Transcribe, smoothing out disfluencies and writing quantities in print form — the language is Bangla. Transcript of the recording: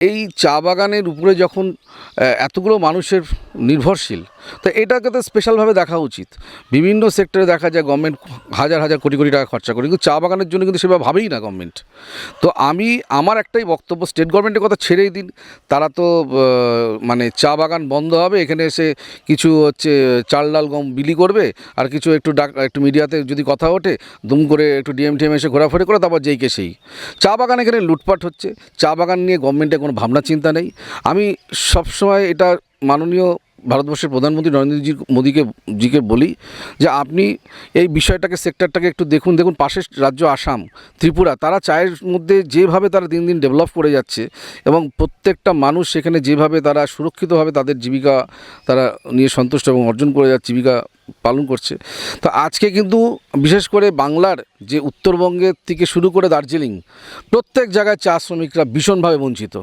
এই চা বাগানের উপরে যখন এতগুলো মানুষের নির্ভরশীল, তো এটাকে তো স্পেশালভাবে দেখা উচিত। বিভিন্ন সেক্টরে দেখা যায় গভর্নমেন্ট হাজার হাজার কোটি কোটি টাকা খরচা করে, কিন্তু চা বাগানের জন্য কিন্তু সেভাবে ভাবেই না গভর্নমেন্ট। তো আমার একটাই বক্তব্য, স্টেট গভর্নমেন্টের কথা ছেড়েই দিন, তারা তো মানে চা বাগান বন্ধ হবে, এখানে এসে কিছু হচ্ছে চাল ডাল গম বিলি করবে, আর কিছু একটু মিডিয়াতে যদি কথা ওঠে দুম করে একটু ডিএম এসে ঘোরাফেরি করে, তারপর যেই কে সেই। চা বাগান এখানে লুটপাট হচ্ছে, চা বাগান নিয়ে গভর্নমেন্টের কোনো ভাবনা চিন্তা নেই। আমি সবসময় এটা মাননীয় ভারতবর্ষের প্রধানমন্ত্রী নরেন্দ্র মোদীকে বলি যে আপনি এই বিষয়টাকে, সেক্টরটাকে একটু দেখুন। পাশের রাজ্য আসাম, ত্রিপুরা, তারা চায়ের মধ্যে যেভাবে তারা দিন দিন ডেভেলপ করে যাচ্ছে, এবং প্রত্যেকটা মানুষ সেখানে যেভাবে তারা সুরক্ষিতভাবে তাদের জীবিকা তারা নিয়ে সন্তুষ্ট এবং অর্জন করে যাচ্ছে, জীবিকা পালন করছে। তো আজকে কিন্তু বিশেষ করে বাংলার যে উত্তরবঙ্গের থেকে শুরু করে দার্জিলিং, প্রত্যেক জায়গায় চা শ্রমিকরা ভীষণভাবে বঞ্চিত।